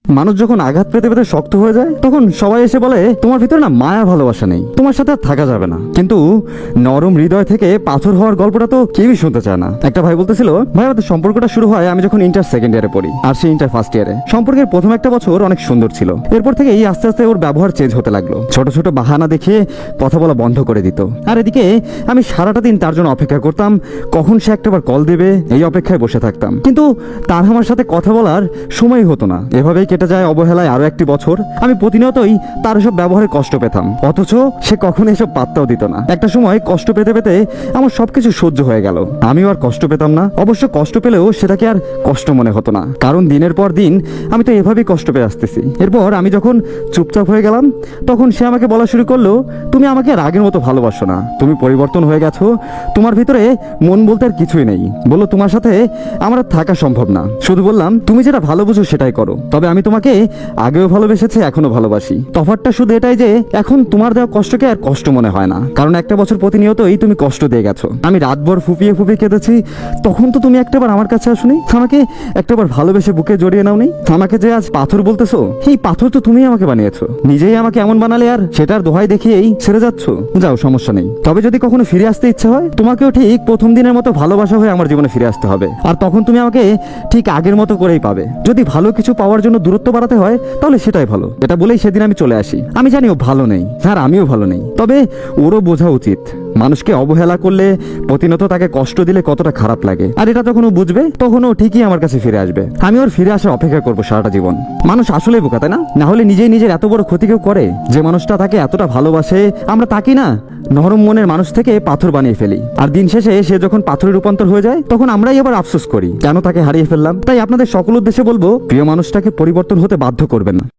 মানুষ যখন আঘাত পেতে পেতে শক্ত হয়ে যায় তখন সবাই এসে বলে তোমার ভিতরে না মায়া ভালোবাসা নেই, তোমার সাথে আর থাকা যাবে না। কিন্তু নরম হৃদয় থেকে পাথর হওয়ার গল্পটা তো কেউই শুনতে চায় না। একটা ভাই বলতেছিল, ভাই আমাদের সম্পর্কটা শুরু হয় আমি যখন ইন্টার সেকেন্ড ইয়ারে পড়ি, আর সে ইন্টার ফার্স্ট ইয়ারে। সম্পর্কের প্রথম একটা বছর অনেক সুন্দর ছিল, এরপর থেকে আস্তে আস্তে ওর ব্যবহার চেঞ্জ হতে লাগলো। ছোট ছোট বাহানা দেখিয়ে কথা বলা বন্ধ করে দিত। আর এদিকে আমি সারাটা দিন তার জন্য অপেক্ষা করতাম, কখন সে একটাবার কল দেবে, এই অপেক্ষায় বসে থাকতাম। কিন্তু তার আমার সাথে কথা বলার সময় হতো না। এভাবেই কেটে যায় অবহেলায় আরো একটি বছর। আমি প্রতিনিয়তই তার এসব ব্যবহারে কষ্ট পেতাম, অথচ সে কখনো এসব পাত্তাও দিত না। একটা সময় কষ্ট পেতে পেতে আমার সবকিছু সহ্য হয়ে গেল, আমিও আর কষ্ট পেতাম না। অবশ্য কষ্ট পেলেও সেটাকে আর কষ্ট মনে হতো না, কারণ দিনের পর দিন আমি তো এভাবেই কষ্ট পেয়ে আসতেছি। এরপর আমি যখন চুপচাপ হয়ে গেলাম তখন সে আমাকে বলা শুরু করলো, তুমি আমাকে আর আগের মতো ভালোবাসো না, তুমি পরিবর্তন হয়ে গেছো, তোমার ভিতরে মন বলতে আর কিছুই নেই। বললো তোমার সাথে আমার আর থাকা সম্ভব না। শুধু বললাম তুমি যেটা ভালো বুঝো সেটাই করো, তবে আমি তোমাকে আগেও ভালোবেসেছি, এখনো ভালোবাসি। তফাৎটা শুধু এটাই যে এখন তোমার দেওয়া কষ্টকে আর কষ্ট মনে হয় না, কারণ একটা বছর প্রতিনিয়তই তুমি কষ্ট দিয়ে গেছো। আমি রাতভর ফুপিয়ে ফুপিয়ে কেঁদেছি, তখন তো তুমি একটাবার আমার কাছে আসোনি, আমাকে একটাবার ভালোবেসে বুকে জড়িয়ে নাওনি। আমাকে যে আজ পাথর বলতেছো, এই পাথর তো তুমি আমাকে বানিয়েছো, নিজেই আমাকে এমন বানালে আর সেটার দোহাই দেখিয়েই ছেড়ে যাচ্ছ। যাও, সমস্যা নেই, তবে যদি কখনো ফিরে আসতে ইচ্ছে হয় তোমাকেও ঠিক প্রথম দিনের মতো ভালোবাসা হয়ে আমার জীবনে ফিরে আসতে হবে, আর তখন তুমি আমাকে ঠিক আগের মতো করেই পাবে। যদি ভালো কিছু পাওয়ার জন্য দূরত্ব বাড়াতে হয় তাহলে সেটাই ভালো। এটা বলেই সেদিন আমি চলে আসি। আমি জানি ও ভালো নেই, আর আমিও ভালো নেই, তবে ওরও বোঝা উচিত মানুষকে অবহেলা করলে, প্রতিনিয়ত তাকে কষ্ট দিলে কতটা খারাপ লাগে। আর এটা যখন ও বুঝবে তখন ও ঠিকই আমার কাছে ফিরে আসবে। আমি ওর ফিরে আসার অপেক্ষা করবো সারাটা জীবন। মানুষ আসলেই বোকা, তাই না? না হলে নিজেই নিজের এত বড় ক্ষতি কেউ করে? যে মানুষটা তাকে এতটা ভালোবাসে আমরা তাকে না নরম মনের মানুষ থেকে পাথর বানিয়ে ফেলি, আর দিন শেষে সে যখন পাথরে রূপান্তর হয়ে যায় তখন আমরাই আবার আফসোস করি কেন তাকে হারিয়ে ফেললাম। তাই আপনাদের সকল উদ্দেশ্যে বলবো, প্রিয় মানুষটাকে পরিবর্তন হতে বাধ্য করবেন না।